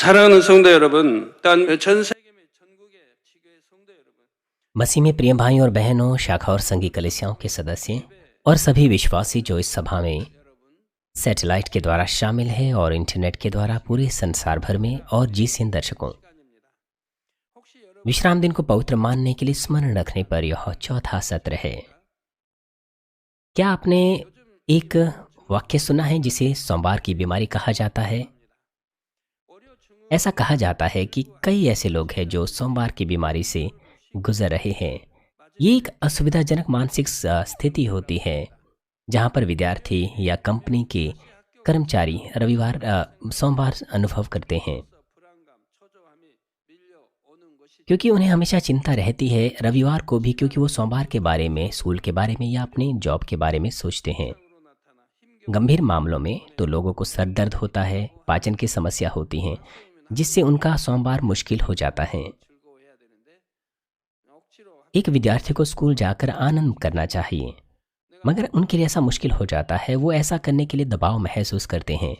사랑하는 성도 여러분, 또한 전 세계 및 전국의 지교회 성도 여러분, मसीह में प्रिय भाई और बहनों, शाखा और संघी कलीसियाओं के सदस्य और सभी विश्वासी जो इस सभा में सैटेलाइट के द्वारा शामिल है और इंटरनेट के द्वारा पूरे संसार भर में और जीसीएन दर्शकों, विश्राम दिन को पवित्र मानने के लिए स्मरण रखने पर यह चौथा सत्र है। क्या आपने एक वाक्य सुना है जिसे सोमवार की बीमारी कहा जाता है? ऐसा कहा जाता है कि कई ऐसे लोग हैं जो सोमवार की बीमारी से गुजर रहे हैं। ये एक असुविधाजनक मानसिक स्थिति होती है जहाँ पर विद्यार्थी या कंपनी के कर्मचारी सोमवार अनुभव करते हैं, क्योंकि उन्हें हमेशा चिंता रहती है रविवार को भी, क्योंकि वो सोमवार के बारे में, स्कूल के बारे में या अपने जॉब के बारे में सोचते हैं। गंभीर मामलों में तो लोगों को सर दर्द होता है, पाचन की समस्या होती है, जिससे उनका सोमवार मुश्किल हो जाता है। एक विद्यार्थी को स्कूल जाकर आनंद करना चाहिए, मगर उनके लिए ऐसा मुश्किल हो जाता है। वो ऐसा करने के लिए दबाव महसूस करते हैं।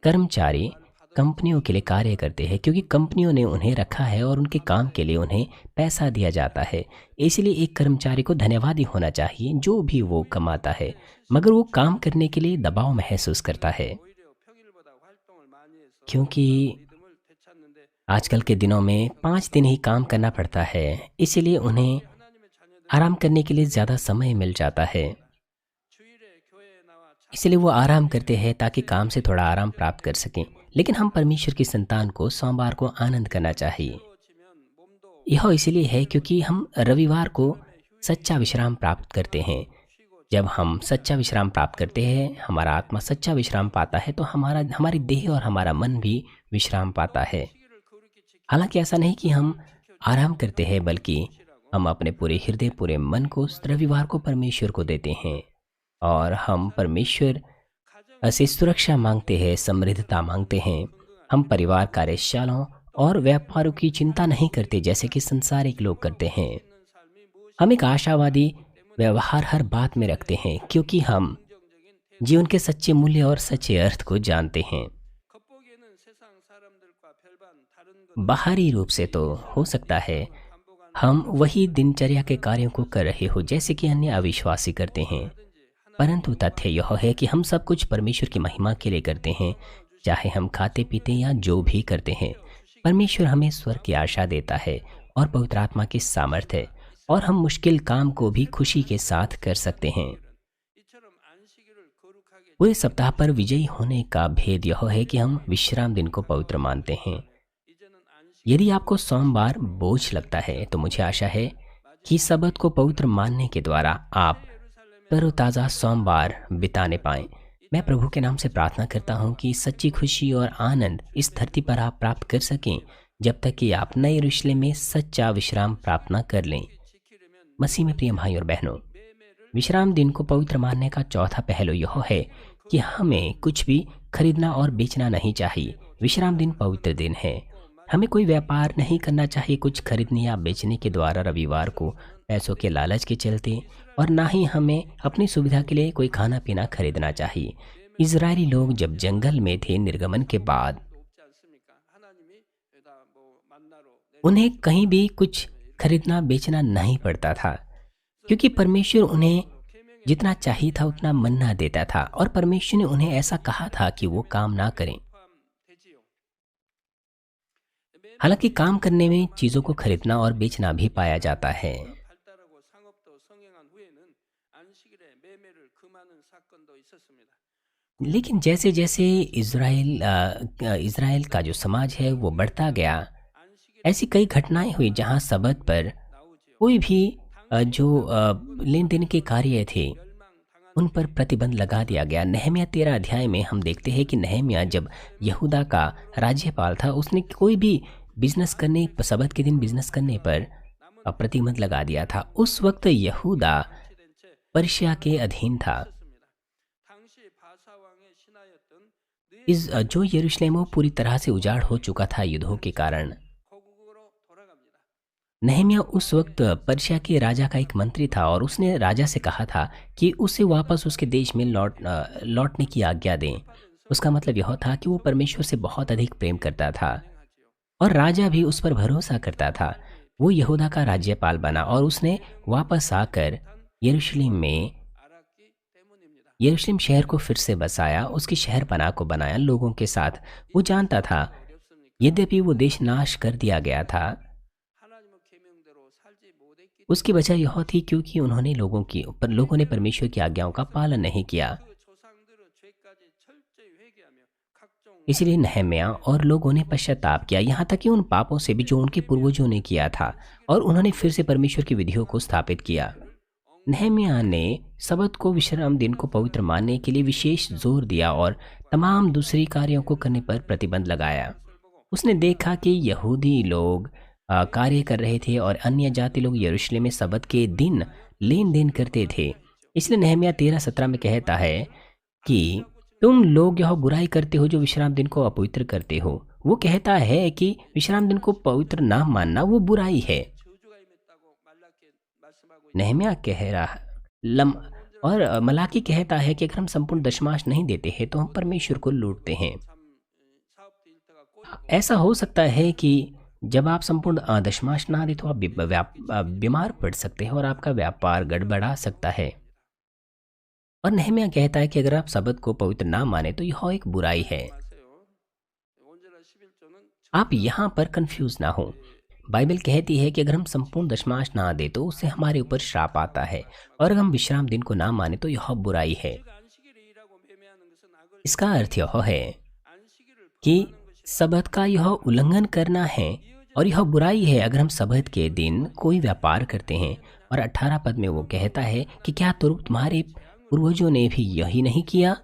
कर्मचारी कंपनियों के लिए कार्य करते हैं क्योंकि कंपनियों ने उन्हें रखा है और उनके काम के लिए उन्हें पैसा दिया जाता है। इसलिए एक कर्मचारी को धन्यवादी होना चाहिए जो भी वो कमाता है, मगर वो काम करने के लिए दबाव महसूस करता है, क्योंकि आजकल के दिनों में 5 दिन ही काम करना पड़ता है। इसीलिए उन्हें आराम करने के लिए ज़्यादा समय मिल जाता है। इसलिए वो आराम करते हैं ताकि काम से थोड़ा आराम प्राप्त कर सकें। लेकिन हम परमेश्वर की संतान को सोमवार को आनंद करना चाहिए। यह इसलिए है क्योंकि हम रविवार को सच्चा विश्राम प्राप्त करते हैं। जब हम सच्चा विश्राम प्राप्त करते हैं, हमारा आत्मा सच्चा विश्राम पाता है, तो हमारी देह और हमारा मन भी विश्राम पाता है। हालांकि ऐसा नहीं कि हम आराम करते हैं, बल्कि हम अपने पूरे हृदय, पूरे मन को रविवार को परमेश्वर को देते हैं और हम परमेश्वर से सुरक्षा मांगते हैं, समृद्धता मांगते हैं। हम परिवार, कार्यशालाओं और व्यापारों की चिंता नहीं करते जैसे कि संसारिक लोग करते हैं। हम एक आशावादी व्यवहार हर बात में रखते हैं क्योंकि हम जीवन के सच्चे मूल्य और सच्चे अर्थ को जानते हैं। बाहरी रूप से तो हो सकता है हम वही दिनचर्या के कार्यों को कर रहे हो जैसे कि अन्य अविश्वासी करते हैं, परंतु तथ्य यह है कि हम सब कुछ परमेश्वर की महिमा के लिए करते हैं। चाहे हम खाते पीते या जो भी करते हैं, परमेश्वर हमें स्वर्ग की आशा देता है और पवित्र आत्मा की सामर्थ्य है, और हम मुश्किल काम को भी खुशी के साथ कर सकते हैं। पूरे सप्ताह पर विजयी होने का भेद यह है कि हम विश्राम दिन को पवित्र मानते हैं। यदि आपको सोमवार बोझ लगता है तो मुझे आशा है कि सबत को पवित्र मानने के द्वारा आप तरोताज़ा सोमवार बिताने पाएं। मैं प्रभु के नाम से प्रार्थना करता हूं कि सच्ची खुशी और आनंद इस धरती पर आप प्राप्त कर सकें, जब तक कि आप नए यरूशलेम में सच्चा विश्राम प्राप्त न कर लें। मसीह में प्रिय भाई और बहनों, विश्राम दिन को पवित्र मानने का चौथा पहलू यह है कि हमें कुछ भी खरीदना और बेचना नहीं चाहिए। विश्राम दिन पवित्र दिन है। हमें कोई व्यापार नहीं करना चाहिए कुछ खरीदने या बेचने के द्वारा रविवार को, पैसों के लालच के चलते, और ना ही हमें अपनी सुविधा के लिए कोई खाना पीना खरीदना चाहिए। इजरायली लोग जब जंगल में थे, निर्गमन के बाद उन्हें कहीं भी कुछ खरीदना बेचना नहीं पड़ता था, क्योंकि परमेश्वर उन्हें जितना चाहिए था उतना मन्ना देता था, और परमेश्वर ने उन्हें ऐसा कहा था कि वो काम ना करें। हालांकि काम करने में चीज़ों को खरीदना और बेचना भी पाया जाता है। लेकिन जैसे जैसे इज़राइल का जो समाज है वो बढ़ता गया, ऐसी कई घटनाएं हुई जहां सबत पर कोई भी जो लेन देन के कार्य थे उन पर प्रतिबंध लगा दिया गया। नहम्याह 13 अध्याय में हम देखते हैं कि नहम्याह जब यहूदा का राज्यपाल था, उसने कोई भी बिजनेस करने, सबत के दिन बिजनेस करने पर प्रतिबंध लगा दिया था। उस वक्त यहूदा पर्शिया के अधीन था। जो यरूशलेम वो पूरी तरह से उजाड़ हो चुका था युद्धों के कारण। नहम्याह उस वक्त पर्शिया के राजा का एक मंत्री था और उसने राजा से कहा था कि उसे वापस उसके देश में लौटने की आज्ञा दें। उसका मतलब यह था कि वो परमेश्वर से बहुत अधिक प्रेम करता था। और राजा भी उस पर भरोसा करता था। वो यहूदा का राज्यपाल बना और उसने वापस आकर यरूशलेम में यरूशलेम शहर को फिर से बसाया, उसकी शहरपनाह को बनाया लोगों के साथ। वो जानता था यद्यपि वो देश नाश कर दिया गया था, उसकी वजह यह थी क्योंकि लोगों ने परमेश्वर की आज्ञाओं का पालन नहीं किया। इसलिए नहम्याह और लोगों ने पश्चाताप किया, यहाँ तक कि उन पापों से भी जो उनके पूर्वजों ने किया था, और उन्होंने फिर से परमेश्वर की विधियों को स्थापित किया। नहम्याह ने सबत को विश्राम दिन को पवित्र मानने के लिए विशेष जोर दिया और तमाम दूसरी कार्यों को करने पर प्रतिबंध लगाया। उसने देखा कि यहूदी लोग कार्य कर रहे थे और अन्य जाति लोग यरूशलेम में सबत के दिन लेन देन करते थे। इसलिए नहम्याह 13:17 में कहता है कि तुम लोग यह बुराई करते हो जो विश्राम दिन को अपवित्र करते हो। वो कहता है कि विश्राम दिन को पवित्र ना मानना वो बुराई है। नहम्याह कह रहा लम और मलाकी कहता है कि अगर हम संपूर्ण दशमांश नहीं देते हैं तो हम परमेश्वर को लूटते हैं। ऐसा हो सकता है कि जब आप संपूर्ण दशमांश ना दें तो आप बीमार पड़ सकते हैं और आपका व्यापार गड़बड़ा सकता है। और नहम्याह कहता है कि अगर आप सबत को पवित्र ना माने तो यह एक बुराई है। आप यहाँ पर कंफ्यूज ना हो। बाइबल कहती है कि अगर हम संपूर्ण दशमांश ना दे तो उससे हमारे ऊपर श्राप आता है, और अगर हम विश्राम दिन को ना माने तो यह बुराई है। इसका अर्थ यह है कि सबत का यह उल्लंघन करना है और यह बुराई है अगर हम सबत के दिन कोई व्यापार करते हैं। और 18 पद में वो कहता है कि क्या तुम्हारे पूर्वजों ने भी यही नहीं किया,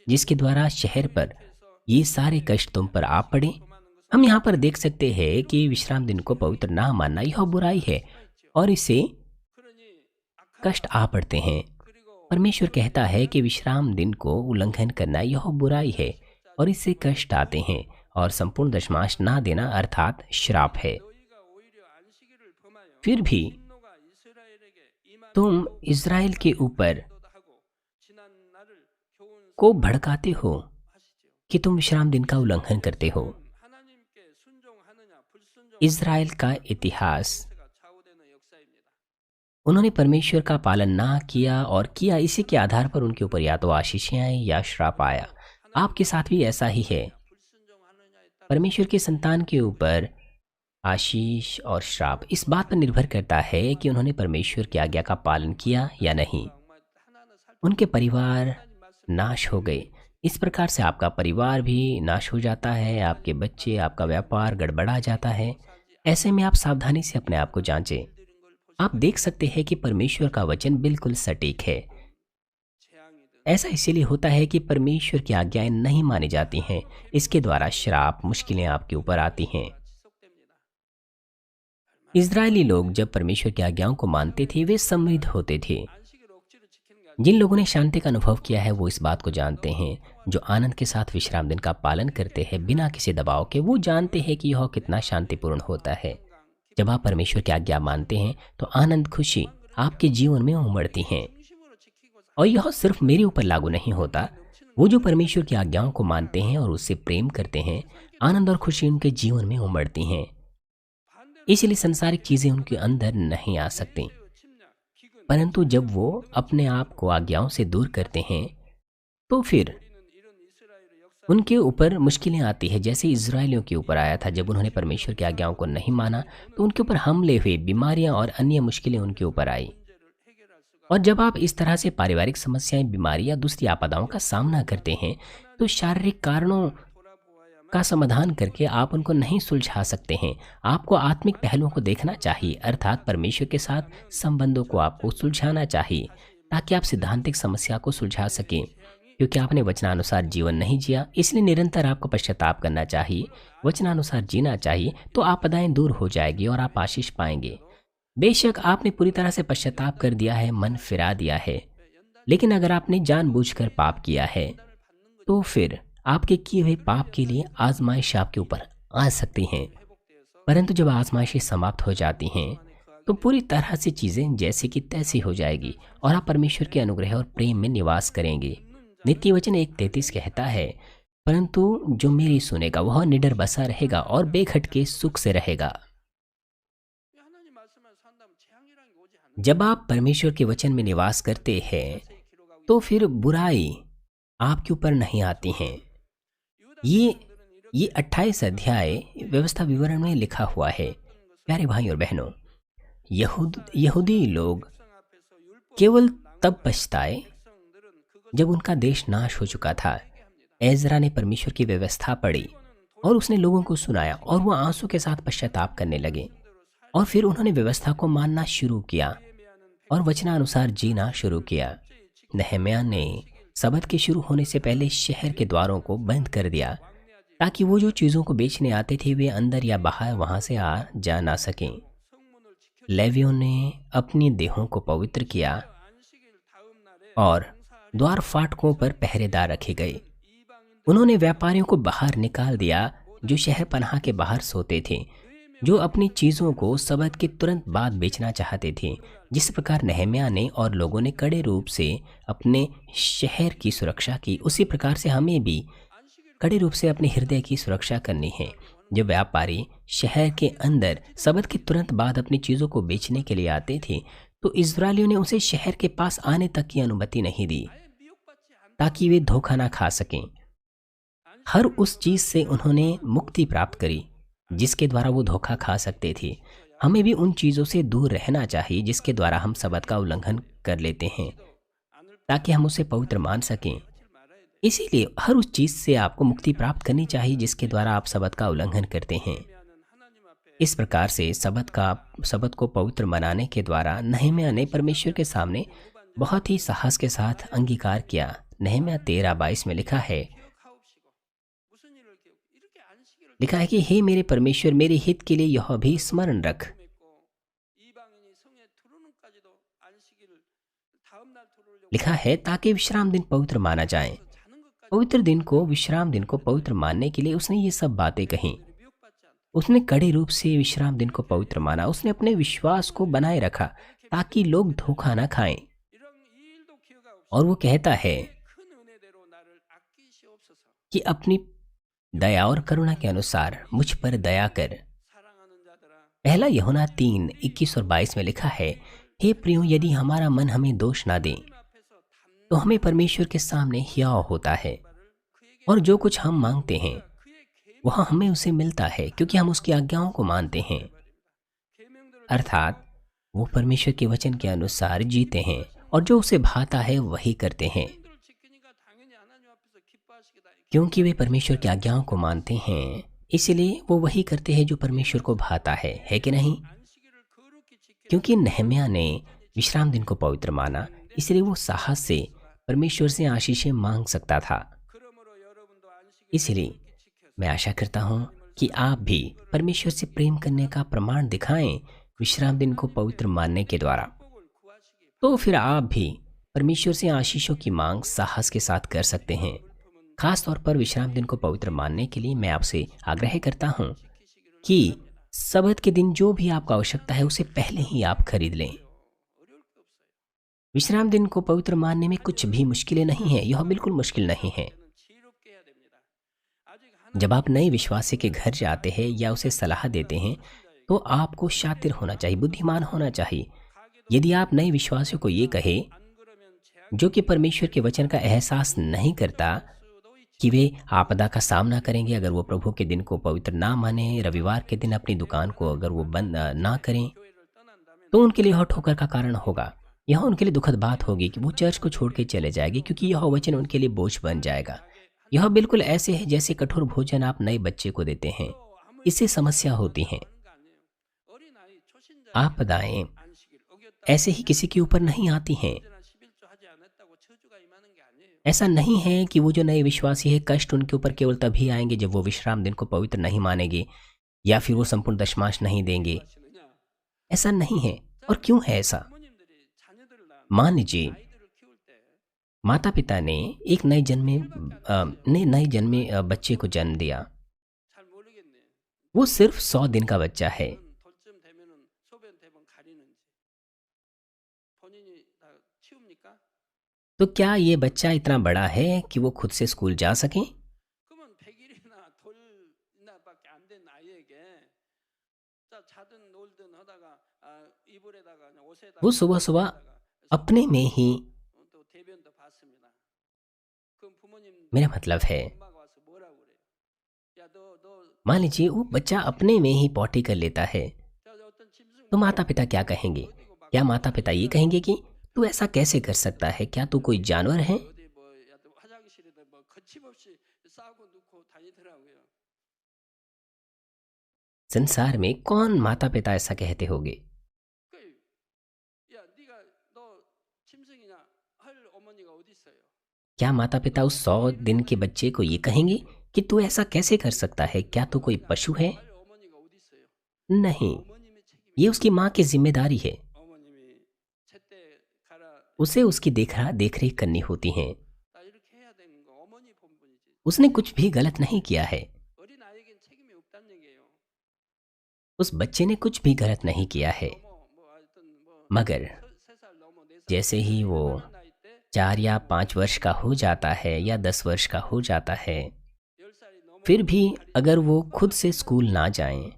जिसके द्वारा शहर पर ये सारे कष्ट तुम पर आ पड़े। हम यहाँ पर देख सकते हैं कि विश्राम दिन को पवित्र ना मानना यह बुराई है और इससे कष्ट आ पड़ते हैं। परमेश्वर कहता है कि विश्राम दिन को उल्लंघन करना यह बुराई है और इससे कष्ट आते हैं, और संपूर्ण दशमांश ना देना अर्थात श्राप है। फिर भी तुम इज़राइल के ऊपर को भड़काते हो कि तुम विश्राम दिन का उल्लंघन करते हो। इज़राइल का इतिहास, उन्होंने परमेश्वर का पालन ना किया और किया, इसी के आधार पर उनके ऊपर या तो आशीषें आई या श्राप आया। आपके साथ भी ऐसा ही है। परमेश्वर के संतान के ऊपर आशीष और श्राप इस बात पर निर्भर करता है कि उन्होंने परमेश्वर की आज्ञा का पालन किया या नहीं। उनके परिवार नाश हो गए। इस प्रकार से आपका परिवार भी नाश हो जाता है, आपके बच्चे, आपका व्यापार गड़बड़ा जाता है। ऐसे में आप सावधानी से अपने आप को जांचें। आप देख सकते हैं कि परमेश्वर का वचन बिल्कुल सटीक है। ऐसा इसीलिए होता है कि परमेश्वर की आज्ञाएं नहीं मानी जाती हैं। इसके द्वारा श्राप, मुश्किलें आपके ऊपर आती हैं। इज़राइली लोग जब परमेश्वर की आज्ञाओं को मानते थे वे समृद्ध होते थे। जिन लोगों ने शांति का अनुभव किया है वो इस बात को जानते हैं। जो आनंद के साथ विश्राम दिन का पालन करते हैं बिना किसी दबाव के, वो जानते हैं कि यह कितना शांतिपूर्ण होता है। जब आप परमेश्वर की आज्ञा मानते हैं तो आनंद, खुशी आपके जीवन में उमड़ती हैं। और यह सिर्फ मेरे ऊपर लागू नहीं होता। वो जो परमेश्वर की आज्ञाओं को मानते हैं और उससे प्रेम करते हैं, आनंद और खुशी उनके जीवन में उमड़ती हैं। इसलिए संसारिक चीजें उनके अंदर नहीं आ सकती। परंतु जब वो अपने आप को आज्ञाओं से दूर करते हैं तो फिर उनके ऊपर मुश्किलें आती है, जैसे इज़राइलियों के ऊपर आया था। जब उन्होंने परमेश्वर की आज्ञाओं को नहीं माना तो उनके ऊपर हमले हुए, बीमारियां और अन्य मुश्किलें उनके ऊपर आई। और जब आप इस तरह से पारिवारिक समस्याएं, बीमारी या दूसरी आपदाओं का सामना करते हैं तो शारीरिक कारणों का समाधान करके आप उनको नहीं सुलझा सकते हैं। आपको आत्मिक पहलुओं को देखना चाहिए, अर्थात परमेश्वर के साथ संबंधों को आपको सुलझाना चाहिए ताकि आप सिद्धांतिक समस्या को सुलझा सकें। क्योंकि आपने वचनानुसार जीवन नहीं जिया, इसलिए निरंतर आपको पश्चाताप करना चाहिए। वचनानुसार जीना चाहिए तो आपदाएं दूर हो जाएगी और आप आशीष पाएंगे। बेशक आपने पूरी तरह से पश्चाताप कर दिया है, मन फिरा दिया है, लेकिन अगर आपने जानबूझकर पाप किया है तो फिर आपके किए हुए पाप के लिए आजमाइश आपके ऊपर आ सकती हैं। परंतु जब आजमाइशें समाप्त हो जाती हैं तो पूरी तरह से चीज़ें जैसी की तैसी हो जाएगी और आप परमेश्वर के अनुग्रह और प्रेम में निवास करेंगे। नित्य वचन 1:33 कहता है परंतु जो मेरी सुनेगा वह निडर बसा रहेगा और बेखटके सुख से रहेगा। 하나님 말씀을 산다면 재앙이라는 게 오지 않는 जब आप परमेश्वर के वचन में निवास करते हैं 것을 기록하고 तो फिर बुराई आपके ऊपर नहीं आती हैं। 유다 ये 백성들은 ये 이렇게 28 अध्याय व्यवस्था विवरण में लिखा हुआ है। 어떤 것을 प्यारे भाई और बहनों, यहूदी लोग 백성 앞에서 율법을 केवल तब 낭비하는 पछताए 백성들은 그것을 जब उनका देश नाश हो चुका था। 회개합니다. एजरा ने परमेश्वर की व्यवस्था पढ़ी और उसने लोगों को सुनाया और वह आंसू के साथ पश्चाताप करने लगे और फिर उन्होंने व्यवस्था को मानना शुरू किया और वचनानुसार जीना शुरू किया। नहम्याह ने सबत के शुरू होने से पहले शहर के द्वारों को बंद कर दिया ताकि वो जो चीज़ों को बेचने आते थे वे अंदर या बाहर वहां से आ जा ना सकें। 성문을 지켜 लेवियों ने अपनी देहों को पवित्र किया 안식일 다음 날에 और द्वार फाटकों पर पहरेदार रखे गए। उन्होंने व्यापारियों को बाहर निकाल दिया जो शहर पनाह के बाहर सोते थे, जो अपनी चीज़ों को सबत के तुरंत बाद बेचना चाहते थे। जिस प्रकार नहम्याह ने और लोगों ने कड़े रूप से अपने शहर की सुरक्षा की, उसी प्रकार से हमें भी कड़े रूप से अपने हृदय की सुरक्षा करनी है। जब व्यापारी शहर के अंदर सबत के तुरंत बाद अपनी चीज़ों को बेचने के लिए आते थे तो इस्राएलियों ने उसे शहर के पास आने तक की अनुमति नहीं दी 아예 미혹받지 않는 ताकि वे धोखा ना खा सकें। हर उस चीज़ से उन्होंने मुक्ति प्राप्त करी जिसके द्वारा वो धोखा खा सकते थे। हमें भी उन चीज़ों से दूर रहना चाहिए जिसके द्वारा हम सबत का उल्लंघन कर लेते हैं 않을 ताकि हम उसे पवित्र मान सकें। 말아야 돼. इसीलिए हर उस चीज़ से आपको मुक्ति प्राप्त करनी चाहिए जिसके द्वारा आप सबत का उल्लंघन करते हैं। 하는 하나님 앞에 इस प्रकार से सबत को पवित्र मनाने के द्वारा नहम्याह ने परमेश्वर के सामने बहुत ही साहस के साथ अंगीकार किया। नहम्याह 13:22 में लिखा है 기억하옵시고 무슨 일을 기억 이렇게 안식일을 लिखा है कि हे मेरे परमेश्वर, मेरे हित के लिए यह भी स्मरण रख। 맺고 이방인이 성에 들어오는까지도 안식일을 다음 날 들어오려고 लिखा है ताकि विश्राम दिन पवित्र माना जाए। 자는 것까지 पवित्र दिन को, विश्राम दिन को पवित्र मानने के लिए उसने ये सब बातें कहीं। 미혹받지 않다. उसने कड़े रूप से विश्राम दिन को पवित्र माना। उसने अपने विश्वास को बनाए रखा ताकि लोग धोखा ना खाएं। 이런 이 일도 기억하옵시고 और वो कहता है 큰 은혜대로 나를 아끼시옵소서. कि अपनी दया और करुणा के अनुसार मुझ पर दया कर। 사랑하는 자들아 पहला यूहन्ना 3:21 और 22 में लिखा है, हे प्रियो, यदि हमारा मन हमें दोष ना दे 앞에서 담는 तो हमें परमेश्वर के सामने हियाव होता है 바를 그에게 और जो कुछ हम मांगते हैं 그의 계명 वह हमें उसे मिलता है क्योंकि हम उसकी आज्ञाओं को मानते हैं। 계명들을 अर्थात वो परमेश्वर के वचन के अनुसार जीते हैं और जो उसे भाता है वही करते हैं 계명들을 지키니까 당연히 하나님 앞에서 기뻐하시겠다. क्योंकि वे परमेश्वर की आज्ञाओं को मानते हैं, इसलिए वो वही करते हैं जो परमेश्वर को भाता है कि नहीं? 안식일을 거룩히 지켜 क्योंकि नहम्याह ने विश्राम दिन को पवित्र माना, इसलिए वो साहस से परमेश्वर से आशीषें मांग सकता था। 그러므로 여러분도 안식일을 इसलिए 지켜서 मैं आशा करता हूँ कि आप भी परमेश्वर से प्रेम करने का प्रमाण दिखाएं विश्राम दिन को पवित्र मानने के द्वारा। 복을 구하시기 तो फिर आप भी परमेश्वर से आशीषों की मांग साहस के साथ कर सकते हैं। खास तौर पर विश्राम दिन को पवित्र मानने के लिए मैं आपसे आग्रह करता हूँ कि सबत के दिन जो भी आपको आवश्यकता है उसे पहले ही आप खरीद लें। 어려울 게 없어요. विश्राम दिन को पवित्र मानने में कुछ भी मुश्किलें नहीं है, यह बिल्कुल मुश्किल नहीं है। 저는 지혜롭게 해야 됩니다. 아직 하나님 जब आप नए विश्वासी के घर जाते हैं या उसे सलाह देते हैं तो आपको शातिर होना चाहिए, बुद्धिमान होना चाहिए। यदि आप नए विश्वासियों को ये कहे 안 그러면 재앙 जो कि परमेश्वर के वचन का एहसास नहीं करता 수도 있지. कि वे आपदा का सामना करेंगे अगर वो प्रभु के दिन को पवित्र ना माने, रविवार के दिन अपनी दुकान को अगर वो बंद ना करें 교회를 떠난다면 तो उनके लिए यह ठोकर का कारण होगा। यह उनके लिए दुखद बात होगी कि वो चर्च को छोड़ के चले जाएंगे क्योंकि यह वचन उनके लिए बोझ बन जाएगा। यह बिल्कुल ऐसे है जैसे कठोर भोजन आप नए बच्चे को देते हैं, इससे समस्या होती है। 하는 거 아니에요. 어린아이 초신자 आपदाएं 안식일 어겼다. ऐसे ही किसी के ऊपर नहीं आती हैं। 언제나 11조 하지 않았다고 저주가 임하는 게 아니에요. ऐसा नहीं है कि वो जो नए विश्वासी है कष्ट उनके ऊपर केवल तभी आएंगे जब वो विश्राम दिन को पवित्र नहीं मानेंगे या फिर वो संपूर्ण दशमांश नहीं देंगे। 하시느냐? ऐसा नहीं है। और क्यों है ऐसा? 부모님들이 자녀들을 낳아 मान लीजिए 아이들을 키울 때 माता पिता ने एक नए जन्मे बच्चे को जन्म दिया। 잘 모르겠네. वो सिर्फ 100 दिन का बच्चा है। 돌쯤 되면은 소변 대번 가리는지 본인이 다 치웁니까? तो क्या ये बच्चा इतना बड़ा है कि वो खुद से स्कूल जा सके? 그러면 이불에다가 그냥 옷에다가 वो सुबह सुबह 그래서 अपने में ही, 또 대변도 봤습니다. 그럼 부모님 मेरा मतलब है, 엄마가 와서 뭐라고 그래요? 야, 너 मान लीजिए वो बच्चा अपने में ही पॉटी कर लेता है, 자, 어떤 짐승 तो माता पिता क्या कहेंगे? 어디고 막 क्या माता पिता ये कहेंगे कि तू ऐसा कैसे कर सकता है? क्या तू कोई जानवर है? 어디 뭐 야, 또 화장실에다 뭐 거침없이 싸고 놓고 다니더라고요. संसार में कौन माता पिता ऐसा कहते होंगे? 그, 야, 네가 너 짐승이냐 할 어머니가 어디 있어요? क्या माता पिता उस 100 दिन के बच्चे को ये कहेंगे कि तू ऐसा कैसे कर सकता है? क्या तू कोई पशु है? 할 어머니가 어디 있어요? नहीं, 어머님의 책임이 ये उसकी माँ की जिम्मेदारी है। 어머님이 제때 가라. उसे उसकी देख रेख करनी होती है। 나 이렇게 해야 되는 거 어머니 본분이지. उसने कुछ भी गलत नहीं किया है। 어린 아이에겐 책임이 없다는 얘기예요. उस बच्चे ने कुछ भी गलत नहीं किया है। 뭐 하여튼 뭐 मगर 3살 넘어 4살 जैसे ही वो 4 या 5 वर्ष का हो जाता है या 10 वर्ष का हो जाता है, 10살이 넘어 फिर भी अगर वो खुद से स्कूल ना जाएं,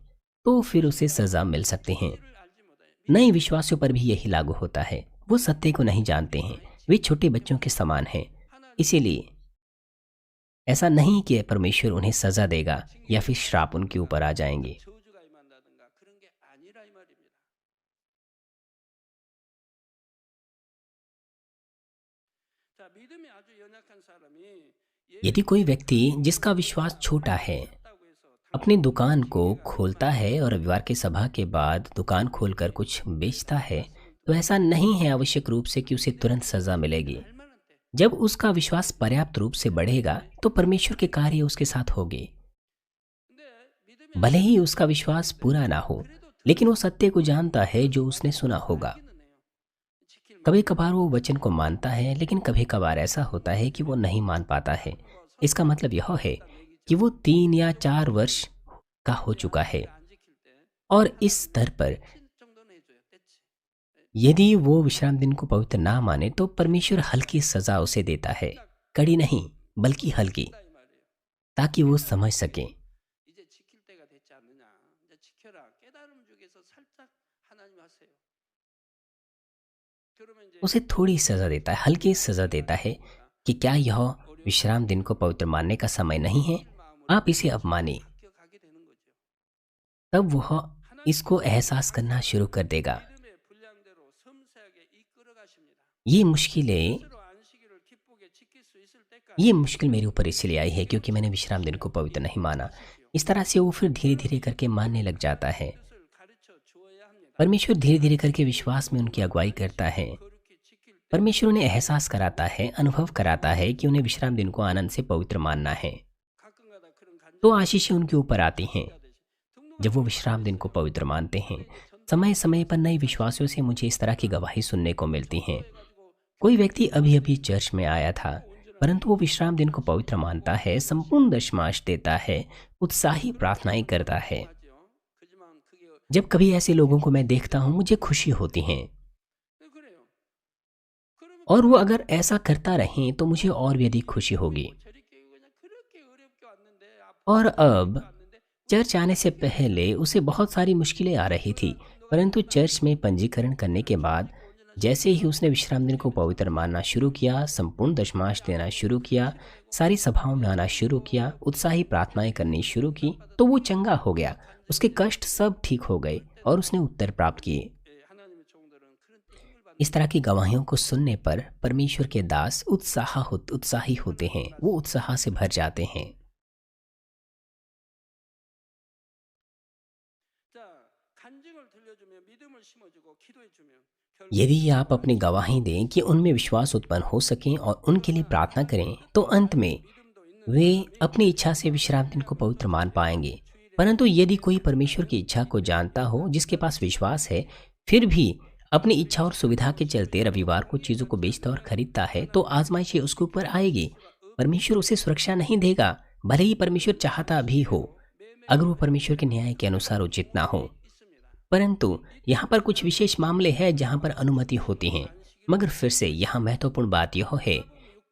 तो फिर उसे सज़ा मिल सकती है। 를 알지 못해. नए विश्वासियों पर भी यही लागू होता है। वो सत्य को नहीं जानते हैं। वे छोटे बच्चों के समान हैं। इसीलिए ऐसा नहीं कि परमेश्वर उन्हें सज़ा देगा या फिर श्राप उनके ऊपर आ जाएंगे। 저주가 임한다든가 그런 게 아니라 이 말입니다. 자, 믿음이 아주 연약한 사람이 यदि कोई व्यक्ति जिसका विश्वास छोटा है 예수다고 해서 अपनी दुकान को खोलता है और रविवार की सभा के बाद दुकान खोलकर कुछ बेचता है, तो ऐसा नहीं है आवश्यक रूप से कि उसे तुरंत सज़ा मिलेगी। 할 만한 때. जब उसका विश्वास पर्याप्त रूप से बढ़ेगा तो परमेश्वर के कार्य उसके साथ होंगे। 근데 믿음이 भले ही उसका विश्वास पूरा ना हो, लेकिन वो सत्य को जानता है जो उसने सुना होगा। 알기는 해요. 지킬 कभी कभार वो वचन को मानता है, लेकिन कभी कभार ऐसा होता है कि वो नहीं मान पाता है। इसका मतलब यह है कि वो 3 या 4 वर्ष का हो चुका है 안 지킬 때 और इस स्तर पर 친 정도는 해줘요. 떼치. यदि वो विश्राम दिन को पवित्र ना माने तो परमेश्वर हल्की सजा उसे देता है, कड़ी नहीं बल्कि हल्की, 이 말이에요. ताकि वो समझ सके। 이제 지킬 때가 됐지 않느냐. 이제 지켜라. 깨달음 주기에서 살짝 하나님 하세요. 그러면 이제 उसे थोड़ी सजा देता है, हल्की सजा देता है कि क्या यह विश्राम दिन को पवित्र मानने का समय नहीं है? आप इसे अब माने। 바뀌어가게 되는 거죠. तब वह इसको एहसास करना शुरू कर देगा। 믿음의 분량대로 섬세하게 이끌어 가십니다. ये मुश्किलें 스스로 안식일을 기쁘게 지킬 수 있을 때까지 ये मुश्किल मेरे ऊपर इसलिए आई है क्योंकि मैंने विश्राम दिन को पवित्र नहीं माना। इस तरह से वो फिर धीरे धीरे करके मानने लग जाता है। 뜻을 가르쳐 주어야 합니다. परमेश्वर धीरे धीरे करके विश्वास में उनकी अगुवाई करता है। 거룩히 지킬 때 परमेश्वर उन्हें एहसास कराता है, अनुभव कराता है कि उन्हें विश्राम दिन को आनंद से पवित्र मानना है। 가끔가다 그런 간증 तो आशीषें उनके ऊपर आती हैं 되지. जब वो विश्राम दिन को पवित्र मानते हैं। समय समय पर नए विश्वासियों से मुझे इस तरह की गवाही सुनने को मिलती हैं। कोई व्यक्ति अभी अभी चर्च में आया था, परंतु वो विश्राम दिन को पवित्र मानता है, संपूर्ण दशमांश देता है, उत्साही प्रार्थनाएं करता है। 하죠. 그지만 그게 जब कभी ऐसे लोगों को मैं देखता हूँ मुझे खुशी होती है, 그래요. 그러면 और वो अगर ऐसा करता रहे तो मुझे और भी अधिक खुशी होगी। 저렇게 그냥 그렇게 어렵게 왔는데 और अब 왔는데 चर्च आने से पहले उसे बहुत सारी मुश्किलें आ रही थी, परंतु चर्च में पंजीकरण करने के बाद जैसे ही उसने विश्राम दिन को पवित्र मानना शुरू किया, संपूर्ण दशमांश देना शुरू किया, सारी सभाओं में आना शुरू किया, उत्साही प्रार्थनाएं करनी शुरू की, तो वो चंगा हो गया। उसके कष्ट सब ठीक हो गए और उसने उत्तर प्राप्त किए। 예, 하나님의 종들은 그런 때 힘을 받는 इस तरह की गवाहियों को सुनने पर परमेश्वर के दास उत्साही होते हैं, वो उत्साह से भर जाते हैं। 자, 간증을 들려주면 믿음을 심어주고 기도해주면 결국 यदि आप अपनी गवाही दें कि उनमें विश्वास उत्पन्न हो सके और उनके लिए प्रार्थना करें, तो अंत में 믿음도 있는 वे अपनी इच्छा से विश्राम दिन को पवित्र मान पाएंगे। परंतु यदि कोई परमेश्वर की इच्छा को जानता हो, जिसके पास विश्वास है, फिर भी अपनी इच्छा और सुविधा के चलते रविवार को चीज़ों को बेचता और खरीदता है, तो आजमाइशें उसके ऊपर आएगी। परमेश्वर उसे सुरक्षा नहीं देगा, भले ही परमेश्वर चाहता भी हो, अगर वो परमेश्वर के न्याय के अनुसार उचित ना हो। 있습니다. परंतु यहाँ पर कुछ विशेष मामले हैं जहाँ पर अनुमति होती है। मगर फिर से यहाँ महत्वपूर्ण बात यह है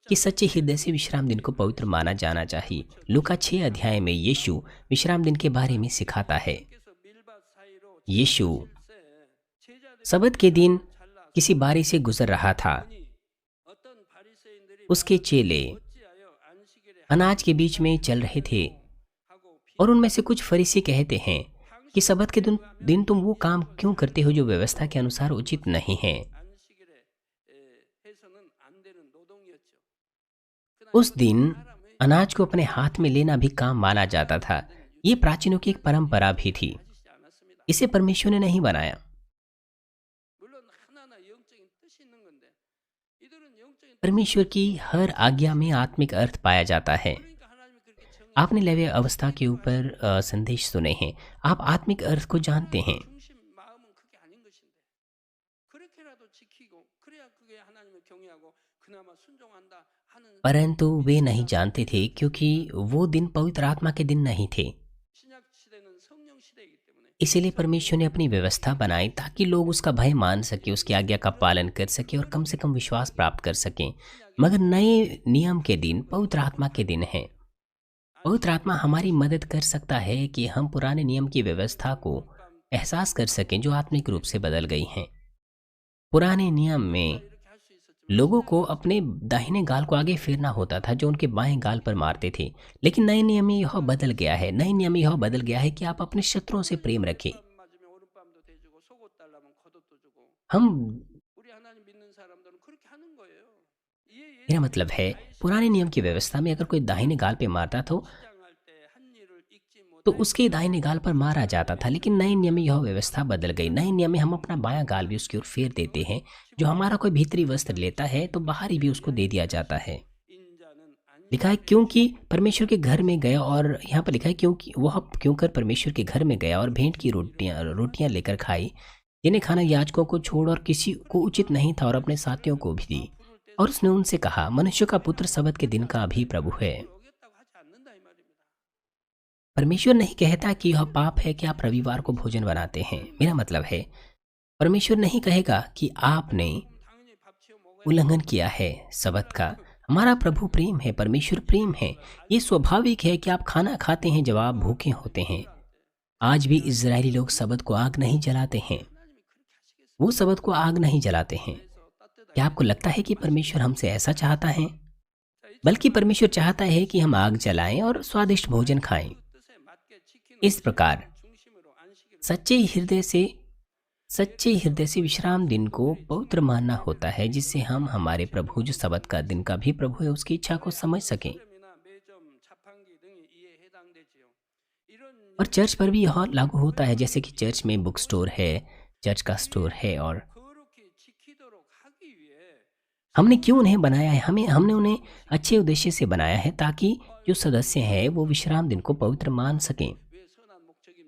कि सच्चे हृदय से विश्राम दिन को पवित्र माना जाना चाहिए। लूका 6 अध्याय में यीशु विश्राम दिन के बारे में सिखाता है। 그래서 밀밭 사이로 यीशु 새 제자들이 सबत के दिन किसी बारी से गुजर रहा था। उसके चेले अनाज के बीच में चल रहे थे और उनमें से कुछ फरीसी कहते हैं कि सबत के दिन तुम वो काम क्यों करते हो जो व्यवस्था के अनुसार उचित नहीं है। उस दिन अनाज को अपने हाथ में लेना भी काम माना जाता था। ये प्राचीनों की एक परंपरा भी थी। इसे परमेश्वर ने नहीं बनाया। परमेश्वर की हर आज्ञा में आत्मिक अर्थ पाया जाता है। आपने लेवी अवस्था के ऊपर संदेश सुने हैं। आप आत्मिक अर्थ को जानते हैं, परंतु वे नहीं जानते थे क्योंकि वो दिन पवित्र आत्मा के दिन नहीं थे। इसीलिए परमेश्वर ने अपनी व्यवस्था बनाई ताकि लोग उसका भय मान सके, उसकी आज्ञा का पालन कर सके और कम से कम विश्वास प्राप्त कर सकें। मगर नए नियम के दिन पवित्र आत्मा के दिन है। पवित्र आत्मा हमारी मदद कर सकता है कि हम पुराने नियम की व्यवस्था को एहसास कर सकें जो आत्मिक रूप से बदल गई हैं। पुराने नियम में लोगों को अपने दाहिने गाल को आगे फेरना होता था जो उनके बाएं गाल पर मारते थे। लेकिन नए नियम में यह बदल गया है। नए नियम में यह बदल गया है कि आप अपने शत्रुओं से प्रेम रखें। हम मेरा मतलब है, पुराने नियम की व्यवस्था में अगर कोई दाहिने गाल पे मारता तो उसके दाहिने गाल पर मारा जाता था। लेकिन नए नियम में यह व्यवस्था बदल गई। नए नियम में हम अपना बायां गाल भी उसकी ओर फेर देते हैं। जो हमारा कोई भीतरी वस्त्र लेता है तो बाहरी भी उसको दे दिया जाता है। लिखा है क्योंकि परमेश्वर के घर में गया, और यहाँ पर लिखा है क्योंकि वह क्योंकर परमेश्वर के घर में गया और भेंट की रोटियां लेकर खाई, जिन्हें खाना याजकों को छोड़ और किसी को उचित नहीं था, और अपने साथियों को भी दी। और उसने उनसे कहा, मनुष्य का पुत्र सबत के दिन का भी प्रभु है। परमेश्वर नहीं कहता कि यह पाप है कि आप रविवार को भोजन बनाते हैं। मेरा मतलब है, परमेश्वर नहीं कहेगा कि आपने उल्लंघन किया है सबत का। हमारा प्रभु प्रेम है, परमेश्वर प्रेम है। ये स्वाभाविक है कि आप खाना खाते हैं जब आप भूखे होते हैं। आज भी इजरायली लोग सबत को आग नहीं जलाते हैं। वो सबत को आग नहीं जलाते हैं। क्या आपको लगता है कि परमेश्वर हमसे ऐसा चाहता है? बल्कि परमेश्वर चाहता है कि हम आग जलाएं और स्वादिष्ट भोजन खाएं। इस प्रकार सच्चे हृदय से विश्राम दिन को पवित्र मानना होता है, जिससे हम हमारे प्रभु जो सबत का दिन का भी प्रभु है उसकी इच्छा को समझ सकें। और चर्च पर भी यह लागू होता है। जैसे कि चर्च में बुक स्टोर है, चर्च का स्टोर है, और हमने क्यों उन्हें बनाया है? हमने उन्हें अच्छे उद्देश्य से बनाया है ताकि जो सदस्य हैं वो विश्राम दिन को पवित्र मान सकें।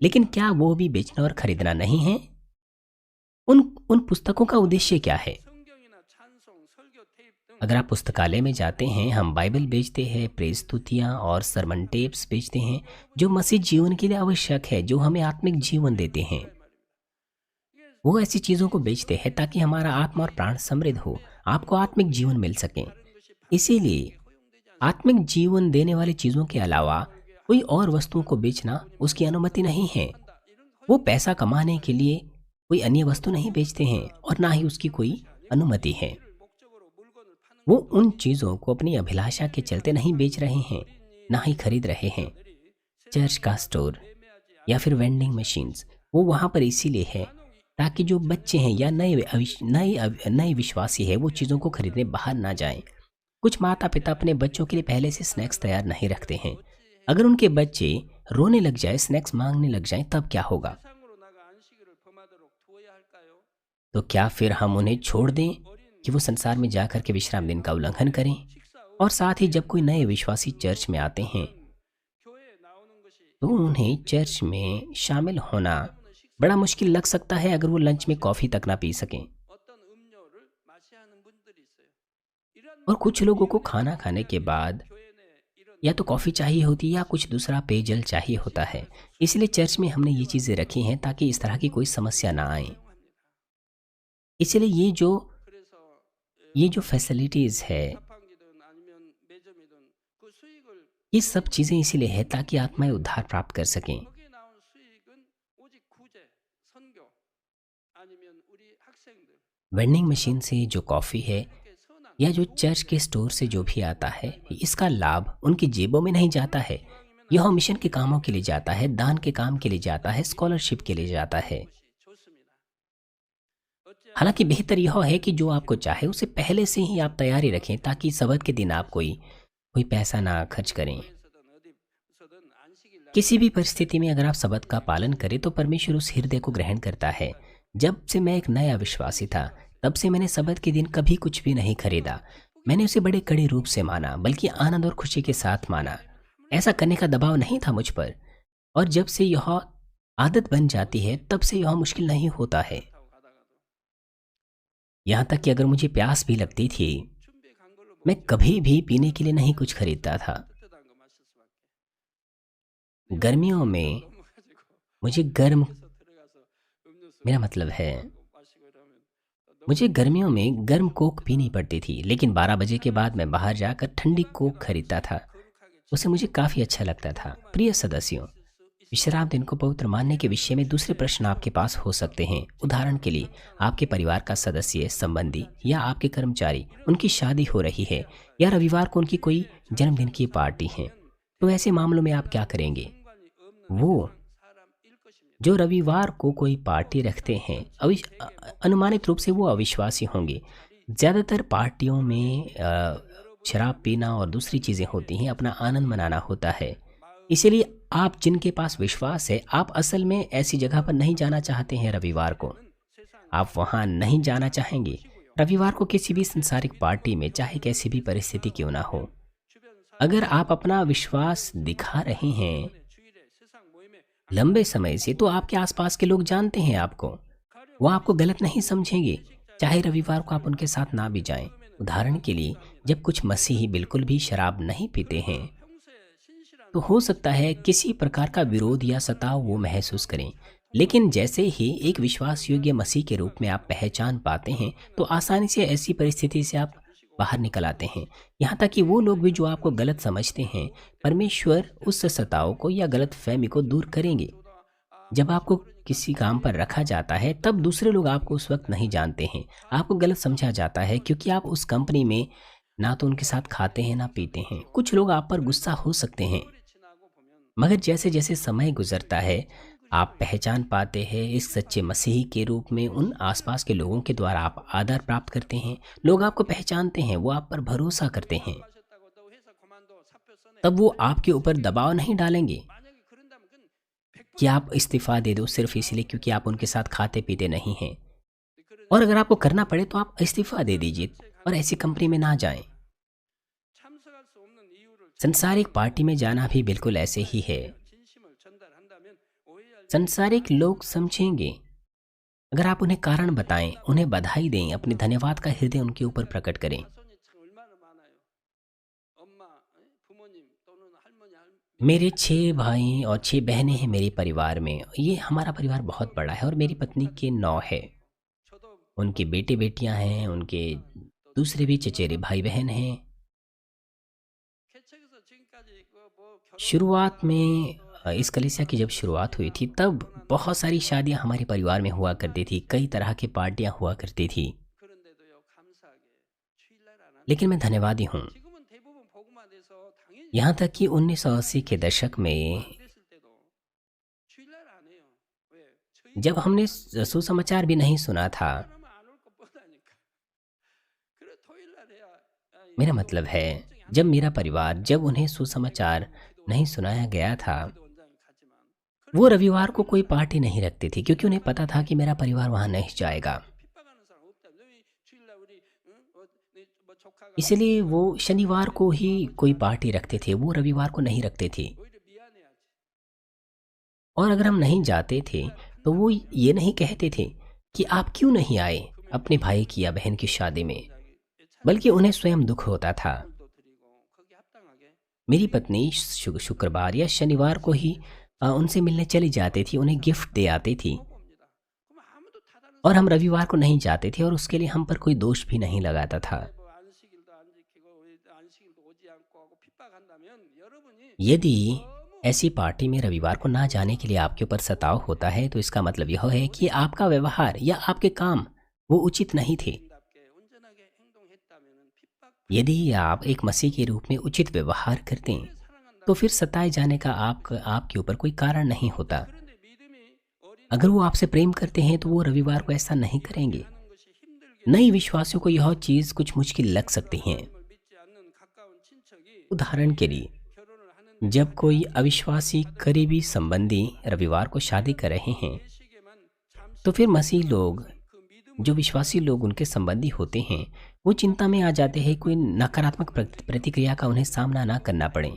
लेकिन क्या वो भी बेचना और खरीदना नहीं है? उन पुस्तकों का उद्देश्य क्या है? अगर आप पुस्तकालय में जाते हैं, हम बाइबल बेचते हैं, प्रेस स्तुतियाँ और सरमन टेप्स बेचते हैं जो मसीह जीवन के लिए आवश्यक है, जो हमें आत्मिक जीवन देते हैं। वो ऐसी चीज़ों को बेचते हैं ताकि हमारा आत्मा और प्राण समृद्ध हो, आपको आत्मिक जीवन मिल सके। इसीलिए आत्मिक जीवन देने वाली चीज़ों के अलावा कोई और वस्तुओं को बेचना उसकी अनुमति नहीं है। वो पैसा कमाने के लिए कोई अन्य वस्तु नहीं बेचते हैं और ना ही उसकी कोई अनुमति है। वो उन चीज़ों को अपनी अभिलाषा के चलते नहीं बेच रहे हैं, ना ही खरीद रहे हैं। चर्च का स्टोर या फिर वेंडिंग मशीन्स वो वहाँ पर इसीलिए है ताकि जो बच्चे हैं या नए विश्वासी है वो चीज़ों को खरीदने बाहर ना जाएं। कुछ माता पिता अपने बच्चों के लिए पहले से स्नैक्स तैयार नहीं रखते हैं। अगर उनके बच्चे रोने लग जाए, स्नैक्स मांगने लग जाएं, तब क्या होगा? तो क्या फिर हम उन्हें छोड़ दें कि वो संसार में जाकर के विश्राम दिन का उल्लंघन करें? और साथ ही जब कोई नए विश्वासी चर्च में आते हैं तो उन्हें चर्च में शामिल होना बड़ा मुश्किल लग सकता है अगर वो लंच में कॉफ़ी तक ना पी सकें। और कुछ लोगों को खाना खाने के बाद या तो कॉफ़ी चाहिए होती है या कुछ दूसरा पेयजल चाहिए होता है। इसलिए चर्च में हमने ये चीज़ें रखी हैं ताकि इस तरह की कोई समस्या ना आए। इसलिए ये जो फैसिलिटीज़ है, ये सब चीज़ें इसीलिए है ताकि आत्माएं उद्धार प्राप्त कर सकें। वेंडिंग मशीन से जो कॉफ़ी है 이렇게 선한 या जो चर्च के स्टोर से जो भी आता है, इसका लाभ उनकी जेबों में नहीं जाता है। यह मिशन के कामों के लिए जाता है, दान के काम के लिए जाता है, स्कॉलरशिप के लिए जाता है। 것이 좋습니다. हालांकि 어찌하면 बेहतर यह है कि जो आपको चाहे उसे पहले से ही आप तैयारी रखें, ताकि सबत के दिन आप कोई कोई पैसा ना खर्च करें। 교회에서든 어디서든 안식일 날 किसी भी परिस्थिति में अगर आप सबत का पालन करें तो परमेश्वर उस हृदय को ग्रहण करता है। जब से मैं एक नया विश्वासी था, तब से मैंने सबत के दिन कभी कुछ भी नहीं खरीदा। मैंने उसे बड़े कड़े रूप से माना, बल्कि आनंद और खुशी के साथ माना। ऐसा करने का दबाव नहीं था मुझ पर, और जब से यह आदत बन जाती है तब से यह मुश्किल नहीं होता है। 타고 가다가도 यहाँ तक कि अगर मुझे प्यास भी लगती थी, 준비해 간 걸로 मैं कभी भी पीने के लिए नहीं कुछ खरीदता था। 뜨뜻한 거 마실 수밖에. गर्मियों में 넘어가지고 मुझे गर्म 그래서 들어가서 음료수 मेरा मतलब है, 마시고 이러면 너무 मुझे गर्मियों में गर्म कोक पीनी पड़ती थी, लेकिन 12 बजे के बाद मैं बाहर जाकर ठंडी कोक खरीदता था। 거룩하게 उसे मुझे काफ़ी अच्छा लगता था। प्रिय सदस्यों, विश्राम दिन को पवित्र मानने के विषय में दूसरे प्रश्न आपके पास हो सकते हैं। उदाहरण के लिए, आपके परिवार का सदस्य, संबंधी या आपके कर्मचारी, उनकी शादी हो रही है या रविवार को उनकी कोई जन्मदिन की पार्टी है, तो ऐसे मामलों में आप क्या करेंगे? 상관이 없는 वो 사람일 것입니다. जो रविवार को कोई पार्टी रखते हैं, अनुमानित रूप से वो अविश्वासी होंगे। ज़्यादातर पार्टियों में शराब पीना और दूसरी चीज़ें होती हैं, अपना आनंद मनाना होता है। इसीलिए आप जिनके पास विश्वास है, आप असल में ऐसी जगह पर नहीं जाना चाहते हैं रविवार को। आप वहाँ नहीं जाना चाहेंगे। रविवार को किसी भी संसारिक पार्टी में, चाहे कैसी भी परिस्थिति क्यों ना हो, अगर आप अपना विश्वास दिखा रहे हैं 주일에 세상 모임에 लंबे समय से, तो आपके आसपास के लोग जानते हैं आपको। वो आपको गलत नहीं समझेंगे, चाहे रविवार को आप उनके साथ ना भी जाएं। उदाहरण के लिए, जब कुछ मसीही बिल्कुल भी शराब नहीं पीते हैं, 평소에 신실한 तो हो सकता है किसी प्रकार का विरोध या सताव वो महसूस करें। लेकिन जैसे ही एक विश्वास योग्य मसीह के रूप में आप पहचान पाते हैं, तो आसानी से ऐसी परिस्थिति से आप बाहर निकल आते हैं। यहाँ तक कि वो लोग भी जो आपको गलत समझते हैं, परमेश्वर उस सताव को या गलत फहमी को दूर करेंगे। जब आपको किसी काम पर रखा जाता है, तब दूसरे लोग आपको उस वक्त नहीं जानते हैं। आपको गलत समझा जाता है, क्योंकि आप उस कंपनी में ना तो उनके साथ खाते हैं ना पीते हैं। कुछ लोग आप पर गुस्सा हो सकते हैं, 세월이 지나고 보면 मगर जैसे जैसे समय गुजरता है, आप पहचान पाते हैं इस सच्चे मसीही के रूप में। उन आसपास के लोगों के द्वारा आप आदर प्राप्त करते हैं। लोग आपको पहचानते हैं, वो आप पर भरोसा करते हैं। 마셨다고 너 회사 그만둬 사표 써내. तब वो आपके ऊपर दबाव नहीं डालेंगे 만약에 그런다면 그건 100% कि आप इस्तीफ़ा दे दो सिर्फ इसलिए क्योंकि आप उनके साथ खाते पीते नहीं हैं। 그런 और अगर आपको करना पड़े तो आप इस्तीफ़ा दे दीजिए और ऐसी कंपनी में ना जाएं। 참석할 수 없는 이유를 संसारिक पार्टी में जाना भी बिल्कुल ऐसे ही है। 진심을 전달한다면 오해할 संसारिक लोग समझेंगे। अगर आप उन्हें कारण बताएं, उन्हें बधाई दें, अपने धन्यवाद का हृदय उनके ऊपर प्रकट करें। 자손이 참 얼마나 많아요. 엄마, 부모님 또는 할머니, मेरे 6 भाई और 6 बहनें हैं मेरे परिवार में। ये हमारा परिवार बहुत बड़ा है और मेरी पत्नी के 9 है। 저도 उनके बेटे बेटियां हैं, उनके दूसरे भी चचेरे भाई बहन हैं। 개척에서 지금까지 그뭐 शुरुआत में इस कलीसिया की जब शुरुआत हुई थी, तब बहुत सारी शादियां हमारे परिवार में हुआ करती थी। कई तरह की पार्टियां हुआ करती थी। 그런데도요 감사하게 주일날 안 하는. लेकिन मैं धन्यवादी हूँ। 지금은 대부분 복음화 돼서 당연히 यहाँ तक कि 1980 के दशक में 됐을 때도 주일날 안 해요. 왜? 저희 जब हमने सुसमाचार भी नहीं सुना था, 하면 안올 거 뻔하니까. 그래 토요일날 해야. मेरा मतलब है, जब मेरा परिवार, जब उन्हें सुसमाचार नहीं सुनाया गया था, 원장이 갔지만 वो रविवार को कोई पार्टी नहीं रखती थी, क्योंकि उन्हें पता था कि मेरा परिवार वहाँ नहीं जाएगा। 핍박하는 사람 없다. 너희 주일날 우리 응? 뭐 조카가 इसलिए वो शनिवार को ही कोई पार्टी रखते थे, वो रविवार को नहीं रखते थे। 오히려 미안해하지. और अगर हम नहीं जाते थे, तो वो ये नहीं कहते थे कि आप क्यों नहीं आए अपने भाई की या बहन की शादी में, बल्कि उन्हें स्वयं दुख होता था। 도 드리고 거기 합당하게 मेरी पत्नी शुक्रवार या शनिवार को ही उनसे मिलने चली जाती थी, उन्हें गिफ्ट दे आती थी। 봅니다. 그럼 아무도 타다는 और हम रविवार को नहीं जाते थे, और उसके लिए हम पर कोई दोष भी नहीं लगाता था। 뭐 안식일도 안 지키고 안식일도 오지 않고 하고 핍박한다면 여러분이 यदि ऐसी पार्टी में रविवार को ना जाने के लिए आपके ऊपर सताव होता है, तो इसका मतलब यह है कि आपका व्यवहार या आपके काम वो उचित नहीं थे। यदि आप एक मसीह के रूप में उचित व्यवहार करते हैं तो फिर सताए जाने का आपके ऊपर कोई कारण नहीं होता। अगर वो आपसे प्रेम करते हैं तो वो रविवार को ऐसा नहीं करेंगे। नई विश्वासियों को यह चीज़ कुछ मुश्किल लग सकती हैं। उदाहरण के लिए, जब कोई अविश्वासी करीबी संबंधी रविवार को शादी कर रहे हैं तो फिर मसीह लोग, जो विश्वासी लोग उनके संबंधी होते हैं, वो चिंता में आ जाते हैं कोई नकारात्मक प्रतिक्रिया का उन्हें सामना ना करना पड़े।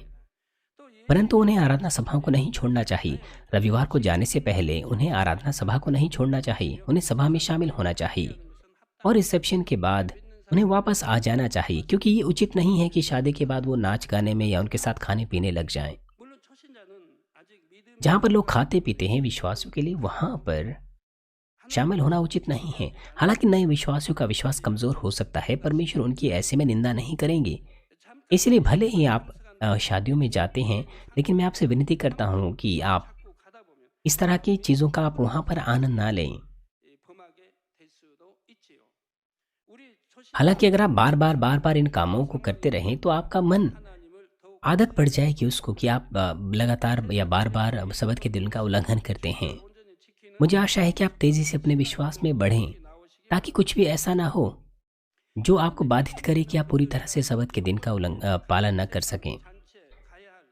परंतु उन्हें आराधना सभाओं को नहीं छोड़ना चाहिए। रविवार को जाने से पहले उन्हें आराधना सभा को नहीं छोड़ना चाहिए। उन्हें सभा में शामिल होना चाहिए और रिसेप्शन के बाद उन्हें वापस आ जाना चाहिए, क्योंकि ये उचित नहीं है कि शादी के बाद वो नाच गाने में या उनके साथ खाने पीने लग जाएं। जहाँ पर लोग खाते पीते हैं विश्वासियों के लिए, वहाँ पर शामिल होना उचित नहीं है। हालांकि नए विश्वासियों का विश्वास कमजोर हो सकता है, परमेश्वर उनकी ऐसे में निंदा नहीं करेंगे। इसलिए भले ही आप शादियों में जाते हैं, लेकिन मैं आपसे विनती करता हूँ कि आप इस तरह की चीज़ों का आप वहाँ पर आनंद ना लें। हालांकि अगर आप बार बार इन कामों को करते रहें तो आपका मन आदत पड़ जाएगी उसको कि आप लगातार या बार बार शब्द के दिन का उल्लंघन करते हैं। मुझे आशा है कि आप तेज़ी से अपने विश्वास में बढ़ें, ताकि कुछ भी ऐसा ना हो जो आपको बाधित करे कि आप पूरी तरह से शब्द के दिन का पालन न कर सकें।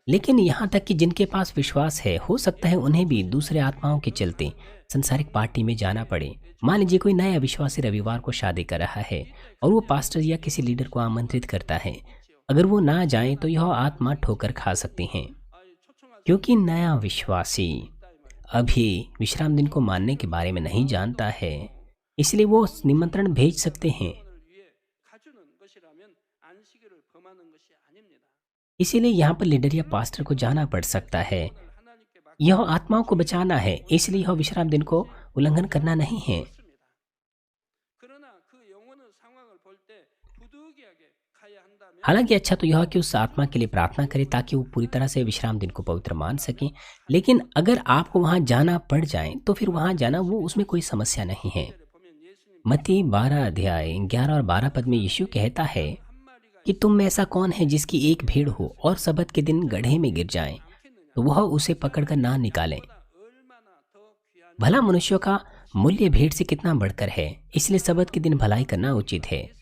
लेकिन यहाँ तक कि जिनके पास विश्वास है, हो सकता है उन्हें भी दूसरे आत्माओं के चलते संसारिक पार्टी में जाना पड़े। मान लीजिए कोई नया विश्वासी रविवार को शादी कर रहा है और वो पास्टर या किसी लीडर को आमंत्रित करता है। अगर वो ना जाए तो यह आत्मा ठोकर खा सकती हैं, क्योंकि नया विश्वासी अभी विश्राम दिन को मानने के बारे में नहीं जानता है। इसलिए वो निमंत्रण भेज सकते हैं। इसीलिए यहाँ पर लीडर या पास्टर को जाना पड़ सकता है। यह आत्माओं को बचाना है, इसलिए यह विश्राम दिन को उल्लंघन करना नहीं है। हालांकि अच्छा तो यह कि उस आत्मा के लिए प्रार्थना करें ताकि वो पूरी तरह से विश्राम दिन को पवित्र मान सकें। लेकिन अगर आपको वहाँ जाना पड़ जाए तो फिर वहाँ जाना, वो उसमें कोई समस्या नहीं है। मत्ती 12 अध्याय 11 और 12 पद में यीशु कहता है कि तुम में ऐसा कौन है जिसकी एक भेड़ हो और सबत के दिन गड्ढे में गिर जाए तो वह उसे पकड़कर ना निकाले। भला मनुष्यों का मूल्य भेड़ से कितना बढ़कर है, इसलिए सबत के दिन भलाई करना उचित है।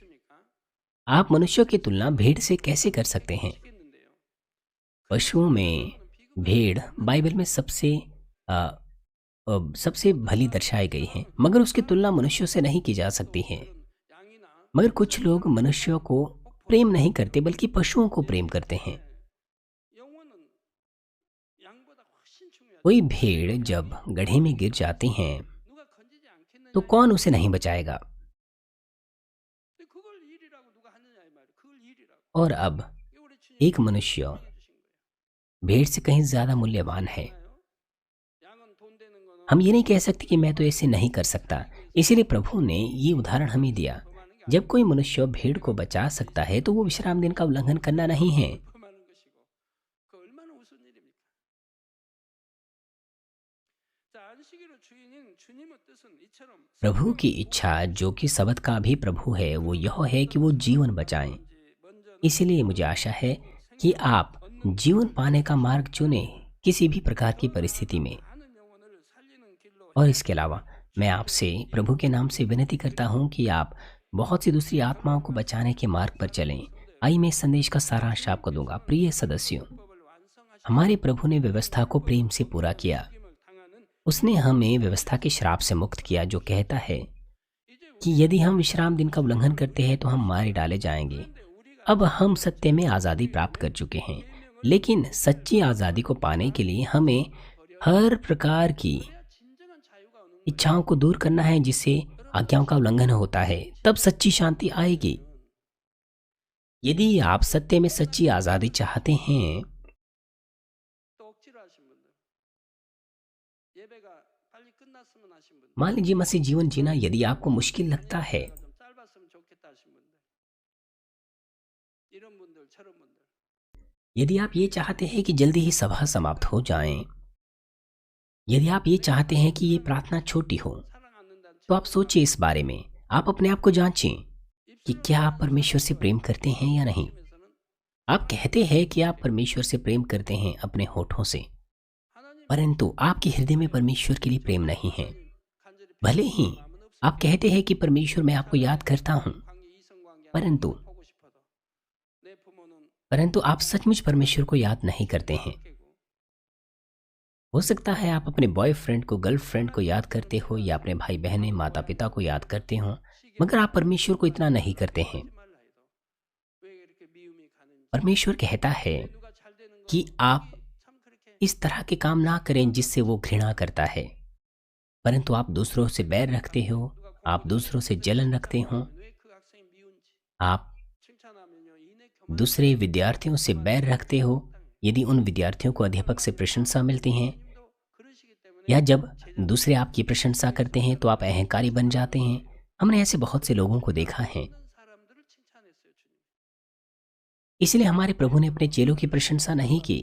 आप मनुष्यों की तुलना भेड़ से कैसे कर सकते हैं? पशुओं में भेड़ बाइबल में सबसे भली दर्शाई गई है, मगर उसकी तुलना मनुष्यों से नहीं की जा सकती है। मगर कुछ लोग मनुष्यों को प्रेम नहीं करते बल्कि पशुओं को प्रेम करते हैं। कोई भेड़ जब गड्ढे में गिर जाती हैं तो कौन उसे नहीं बचाएगा? और अब एक मनुष्य भेड़ से कहीं ज्यादा मूल्यवान है। हम ये नहीं कह सकते कि मैं तो ऐसे नहीं कर सकता। इसीलिए प्रभु ने ये उदाहरण हमें दिया। जब कोई मनुष्य भेड़ को बचा सकता है तो वो विश्राम दिन का उल्लंघन करना नहीं है। प्रभु की इच्छा, जो कि सबत का भी प्रभु है, वो यह है कि वो जीवन बचाएं। इसलिए मुझे आशा है कि आप जीवन पाने का मार्ग चुने किसी भी प्रकार की परिस्थिति में। और इसके अलावा मैं आपसे प्रभु के नाम से विनती करता हूँ कि आप बहुत सी दूसरी आत्माओं को बचाने के मार्ग पर चलें। आइए मैं इस संदेश का सारांश आपको दूंगा। प्रिय सदस्यों, हमारे प्रभु ने व्यवस्था को प्रेम से पूरा किया। उसने हमें व्यवस्था के श्राप से मुक्त किया, जो कहता है कि यदि हम विश्राम दिन का उल्लंघन करते हैं तो हम मारे डाले जाएंगे। अब हम सत्य में आज़ादी प्राप्त कर चुके हैं, लेकिन सच्ची आज़ादी को पाने के लिए हमें हर प्रकार की इच्छाओं को दूर करना है जिससे आज्ञाओं का उल्लंघन होता है। तब सच्ची शांति आएगी। यदि आप सत्य में सच्ची आज़ादी चाहते हैं मान लीजिए मसीह जीवन जीना यदि आपको मुश्किल लगता है, यदि आप ये चाहते हैं कि जल्दी ही सभा समाप्त हो जाएं, यदि आप ये चाहते हैं कि ये प्रार्थना छोटी हो, तो आप सोचिए इस बारे में। आप अपने आप को जांचें कि क्या आप परमेश्वर से प्रेम करते हैं या नहीं। आप कहते हैं कि आप परमेश्वर से प्रेम करते हैं अपने होठों से, परंतु आपके हृदय में परमेश्वर के लिए प्रेम नहीं है। भले ही आप कहते हैं कि परमेश्वर मैं आपको याद करता हूँ, परंतु परंतु आप सचमुच परमेश्वर को याद नहीं करते हैं। हो सकता है आप अपने बॉयफ्रेंड को, गर्लफ्रेंड को याद करते हो या अपने भाई बहनें, माता पिता को याद करते हो, मगर आप परमेश्वर को इतना नहीं करते हैं। परमेश्वर कहता है कि आप इस तरह के काम ना करें जिससे वो घृणा करता है, परंतु आप दूसरों से बैर रखते हो, आप दूसरों से जलन रखते हो, आप दूसरे विद्यार्थियों से बैर रखते हो। यदि उन विद्यार्थियों को अध्यापक से प्रशंसा मिलती है या जब दूसरे आपकी प्रशंसा करते हैं तो आप अहंकारी बन जाते हैं। हमने ऐसे बहुत से लोगों को देखा है। इसलिए हमारे प्रभु ने अपने चेलों की प्रशंसा नहीं की,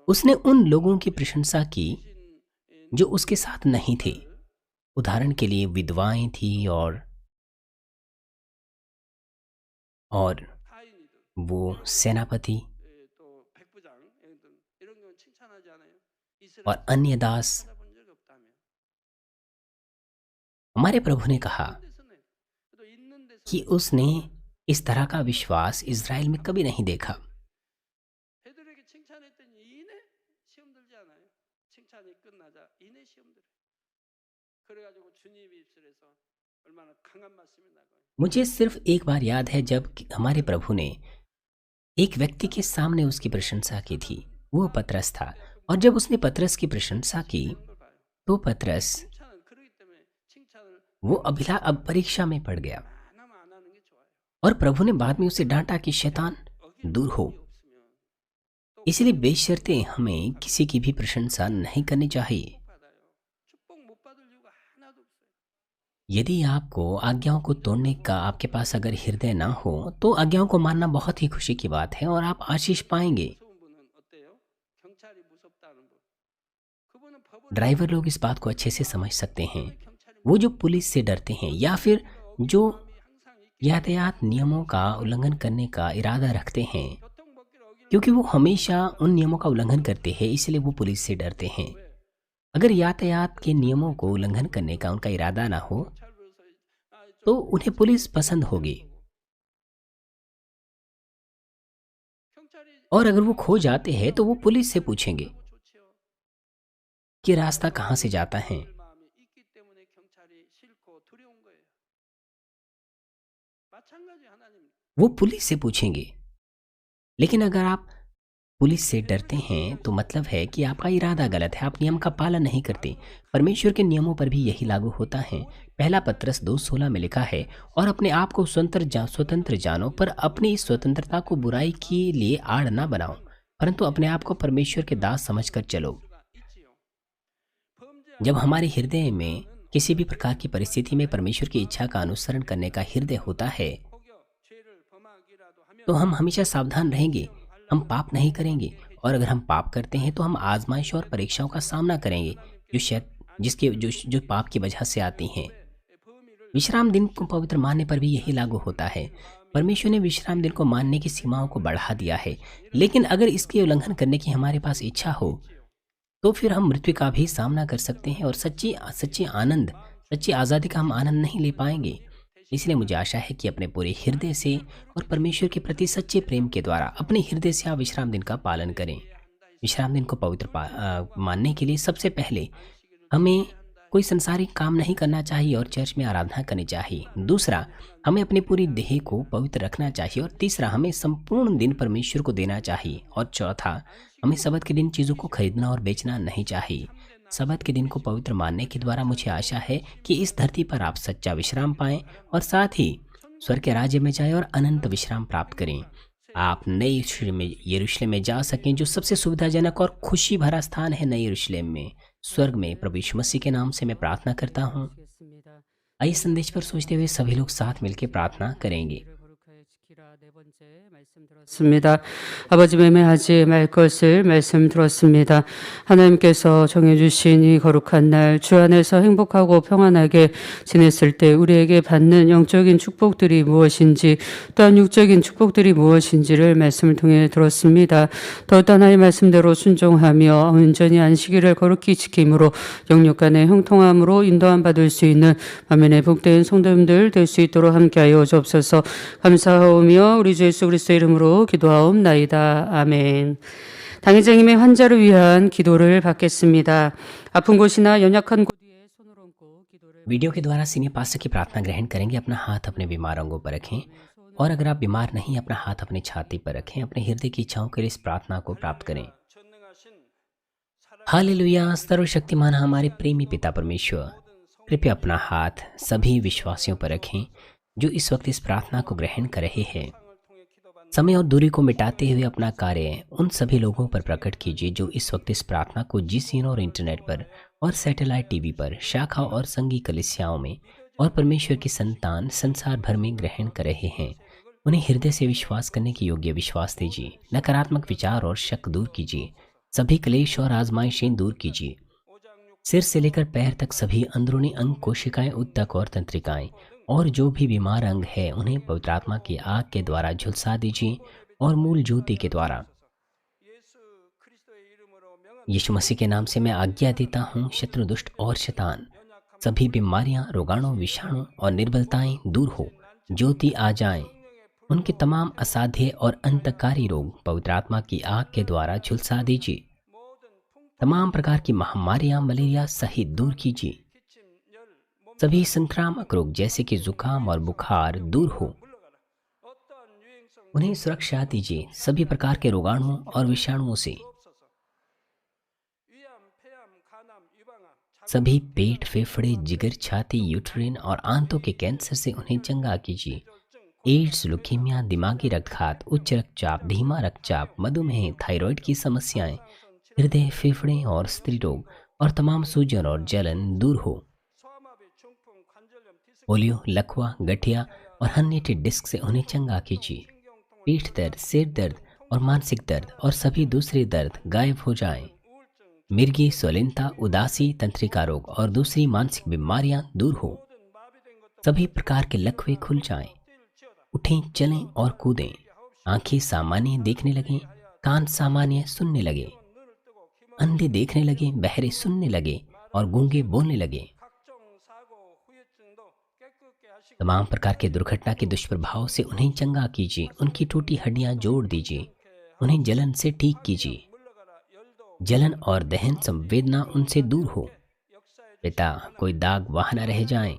उसने उन लोगों की प्रशंसा की जो उसके साथ नहीं थे। उदाहरण के लिए विधवाएं थी और वो सेनापति और अन्य दास। हमारे प्रभु ने कहा कि उसने इस तरह का विश्वास इज़राइल में कभी नहीं देखा। मुझे सिर्फ एक बार याद है जब हमारे प्रभु ने एक व्यक्ति के सामने उसकी प्रशंसा की थी, वो पतरस था। और जब उसने पतरस की प्रशंसा की तो पतरस वो अब परीक्षा में पड़ गया और प्रभु ने बाद में उसे डांटा कि शैतान दूर हो। इसलिए बेशर्ते हमें किसी की भी प्रशंसा नहीं करनी चाहिए। यदि आपको आज्ञाओं को तोड़ने का आपके पास अगर हृदय ना हो तो आज्ञाओं को मानना बहुत ही खुशी की बात है और आप आशीष पाएंगे। ड्राइवर लोग इस बात को अच्छे से समझ सकते हैं। वो जो पुलिस से डरते हैं या फिर जो यातायात नियमों का उल्लंघन करने का इरादा रखते हैं, क्योंकि वो हमेशा उन नियमों का उल्लंघन करते हैं, इसलिए वो पुलिस से डरते हैं। अगर यातायात के नियमों को उल्लंघन करने का उनका इरादा ना हो तो उन्हें पुलिस पसंद होगी, और अगर वो खो जाते हैं तो वो पुलिस से पूछेंगे कि रास्ता कहाँ से जाता है। वो पुलिस से पूछेंगे। लेकिन अगर आप पुलिस से डरते हैं तो मतलब है कि आपका इरादा गलत है, आप नियम का पालन नहीं करते। परमेश्वर के नियमों पर भी यही लागू होता है। पहला पतरस 2:16 में लिखा है, और अपने आप को स्वतंत्र जानो, पर अपनी इस स्वतंत्रता को बुराई के लिए आड़ ना बनाओ, परंतु अपने आप को परमेश्वर के दास समझकर चलो। जब हमारे हृदय में किसी भी प्रकार की परिस्थिति में परमेश्वर की इच्छा का अनुसरण करने का हृदय होता है तो हम हमेशा सावधान रहेंगे, हम पाप नहीं करेंगे। और अगर हम पाप करते हैं तो हम आजमाइश और परीक्षाओं का सामना करेंगे जो शायद जिसके जो पाप की वजह से आती हैं। विश्राम दिन को पवित्र मानने पर भी यही लागू होता है। परमेश्वर ने विश्राम दिन को मानने की सीमाओं को बढ़ा दिया है, लेकिन अगर इसके उल्लंघन करने की हमारे पास इच्छा हो तो फिर हम मृत्यु का भी सामना कर सकते हैं और सच्ची आज़ादी का हम आनंद नहीं ले पाएंगे। इसलिए मुझे आशा है कि अपने पूरे हृदय से और परमेश्वर के प्रति सच्चे प्रेम के द्वारा अपने हृदय से आप विश्राम दिन का पालन करें। विश्राम दिन को पवित्र मानने के लिए सबसे पहले हमें कोई संसारिक काम नहीं करना चाहिए और चर्च में आराधना करनी चाहिए। दूसरा, हमें अपनी पूरी देह को पवित्र रखना चाहिए। और तीसरा, हमें संपूर्ण दिन परमेश्वर को देना चाहिए। और चौथा, हमें सब्त के दिन चीज़ों को खरीदना और बेचना नहीं चाहिए। सब्त के दिन को पवित्र मानने के द्वारा मुझे आशा है कि इस धरती पर आप सच्चा विश्राम पाएं और साथ ही स्वर्ग के राज्य में जाएं और अनंत विश्राम प्राप्त करें। आप नए यरूशलेम में जा सकें, जो सबसे सुविधाजनक और खुशी भरा स्थान है। नए यरूशलेम में, स्वर्ग में प्रभु यीशु मसीह के नाम से मैं प्रार्थना करता हूँ। आइए संदेश पर सोचते हुए सभी लोग साथ मिलकर प्रार्थना करेंगे। 습니다. 아버지 매매하지 말 것을 말씀 들었습니다. 하나님께서 정해주신 이 거룩한 날 주 안에서 행복하고 평안하게 지냈을 때 우리에게 받는 영적인 축복들이 무엇인지 또한 육적인 축복들이 무엇인지를 말씀을 통해 들었습니다. 더욱 하나님의 말씀대로 순종하며 온전히 안식일을 거룩히 지킴으로 영육 간의 형통함으로 인도함 받을 수 있는 만면에 복된 성도님들 될 수 있도록 함께하여 주옵소서. 감사하오며 우리 주 예수 그리스도의 이름으로 기도하옵나이다. 아멘. 당회장님의 환자를 위한 기도를 받겠습니다. 아픈 곳이나 연약한 곳 위에 손을 얹고 기도를 वीडियो के द्वारा सीनियर पास्टर की प्रार्थना ग्रहण करेंगे। अपना हाथ अपने बीमार अंगों पर रखें और अगर आप बीमार नहीं अपना हाथ अपनी छाती पर रखें। अपने हृदय की इच्छाओं के लिए इस प्रार्थना को प्राप्त करें। हालेलुया। सर्वशक्तिमान हमारे प्रेमी पिता परमेश्वर, कृपया अपना हाथ सभी विश्वासियों पर रखें जो इस वक्त इस प्रार्थना को ग्रहण कर रहे हैं। समय और दूरी को मिटाते हुए अपना कार्य उन सभी लोगों पर प्रकट कीजिए जो इस वक्त इस प्रार्थना को GCN और इंटरनेट पर और सैटेलाइट टीवी पर शाखा और संघी कलीसियाओं में और परमेश्वर की संतान संसार भर में ग्रहण कर रहे हैं। उन्हें हृदय से विश्वास करने के योग्य विश्वास दीजिए। नकारात्मक विचार और शक दूर कीजिए। सभी क्लेश और आजमाइशें दूर कीजिए। सिर से लेकर पैर तक सभी अंदरूनी अंग, कोशिकाएं, ऊतक और तंत्रिकाएं और जो भी बीमार अंग है उन्हें पवित्र आत्मा की आग के द्वारा झुलसा दीजिए और मूल ज्योति के द्वारा। यीशु मसीह के नाम से मैं आज्ञा देता हूँ, शत्रु, दुष्ट और शैतान, सभी बीमारियां, रोगाणु, विषाणु और निर्बलताएं दूर हो, ज्योति आ जाए। उनके तमाम असाध्य और अंतकारी रोग पवित्र आत्मा की आग के द्वारा झुलसा दीजिए। तमाम प्रकार की महामारियां, मलेरिया सहित दूर कीजिए। सभी संक्रामक रोग जैसे कि जुकाम और बुखार दूर हो, उन्हें सुरक्षा दीजिए सभी प्रकार के रोगाणुओं और विषाणुओं से। सभी पेट, फेफड़े, जिगर, छाती, यूट्रिन और आंतों के कैंसर से उन्हें चंगा कीजिए। एड्स, लुकीमिया, दिमागी रक्तघात, उच्च रक्तचाप, धीमा रक्तचाप, मधुमेह, थायराइड की समस्याएं, हृदय, फेफड़े और स्त्री रोग और तमाम सूजन और जलन दूर हो। पोलियो, लकवा, गठिया और हर्निएटेड डिस्क से उन्हें चंगा कीजिए। पीठ दर्द, सिर दर्द और मानसिक दर्द और सभी दूसरे दर्द गायब हो जाएं। मिर्गी, स्वलिनता, उदासी, तंत्रिका रोग और दूसरी मानसिक बीमारियां दूर हो। सभी प्रकार के लकवे खुल जाएं। उठें, चलें और कूदें। आंखें सामान्य देखने लगें, कान सामान्य सुनने लगे, अंधे देखने लगे, बहरे सुनने लगे और गूंगे बोलने लगे। तमाम प्रकार के दुर्घटना के दुष्प्रभाव से उन्हें चंगा कीजिए। उनकी टूटी हड्डियां जोड़ दीजिए। उन्हें जलन से ठीक कीजिए। जलन और दहन संवेदना उनसे दूर हो। पिता, कोई दाग वहां न रह जाएं।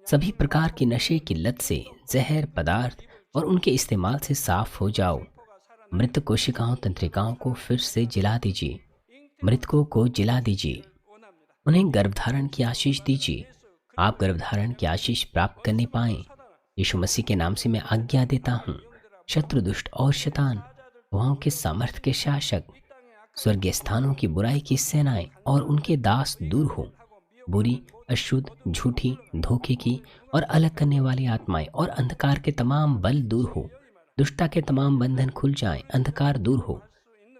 सभी प्रकार की नशे की लत से, जहर पदार्थ और उनके इस्तेमाल से साफ हो जाओ। मृत कोशिकाओं, तंत्रिकाओं को फिर से जिला दीजिए। मृतकों को जिला दीजिए। उन्हें गर्भधारण की आशीष दीजिए। आप गर्भधारण की आशीष प्राप्त करने पाएं। यीशु मसीह के नाम से मैं आज्ञा देता हूँ, शत्रु, दुष्ट और शैतान, वहां के सामर्थ के शासक, स्वर्गीय स्थानों की बुराई की सेनाएं और उनके दास दूर हो। बुरी, अशुद्ध, झूठी, धोखे की और अलग करने वाली आत्माएं और अंधकार के तमाम बल दूर हो। दुष्टता के तमाम बंधन खुल जाएं, अंधकार दूर हो,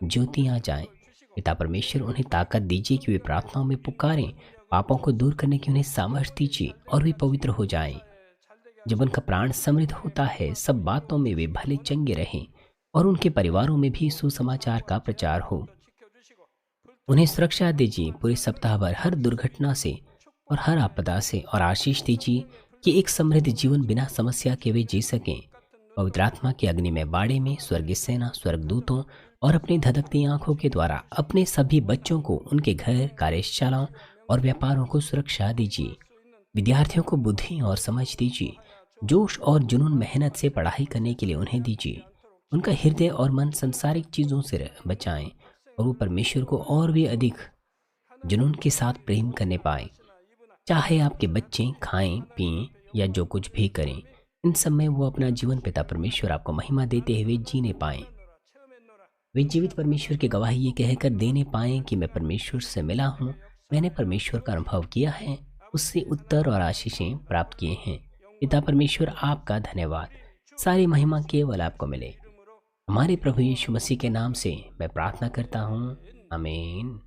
ज्योति आ जाए। पिता परमेश्वर, उन्हें ताकत दीजिए कि वे प्रार्थनाओं में पुकारें। पापों को दूर करने की उन्हें सामर्थ्य दीजिए और वे पवित्र हो जाएं। जब उनका प्राण समृद्ध होता है, सब बातों में वे भले चंगे रहें और उनके परिवारों में भी सुसमाचार का प्रचार हो। उन्हें सुरक्षा दीजिए पूरे सप्ताह भर हर दुर्घटना से और हर आपदा से, और आशीष दीजिए कि एक समृद्ध जीवन बिना समस्या के वे जी सकें। पवित्र आत्मा के अग्निमय बाड़े में स्वर्गीय सेना, स्वर्गदूतों और अपनी धधकती आंखों के द्वारा अपने सभी बच्चों को, उनके घर, कार्यशालाओं और व्यापारों को सुरक्षा दीजिए। विद्यार्थियों को बुद्धि और समझ दीजिए। जोश और जुनून, मेहनत से पढ़ाई करने के लिए उन्हें दीजिए। उनका हृदय और मन संसारिक चीज़ों से बचाएं और वो परमेश्वर को और भी अधिक जुनून के साथ प्रेम करने पाए। चाहे आपके बच्चे खाएं, पिएं या जो कुछ भी करें, इन सब में वो अपना जीवन पिता परमेश्वर आपको महिमा देते हुए जीने पाएं। वे जीवित परमेश्वर की गवाही ये कहकर देने पाएं कि मैं परमेश्वर से मिला हूँ, मैंने परमेश्वर का अनुभव किया है, उससे उत्तर और आशीषें प्राप्त किए हैं। पिता परमेश्वर, आपका धन्यवाद। सारी महिमा केवल आपको मिले। हमारे प्रभु यीशु मसीह के नाम से मैं प्रार्थना करता हूँ, आमीन।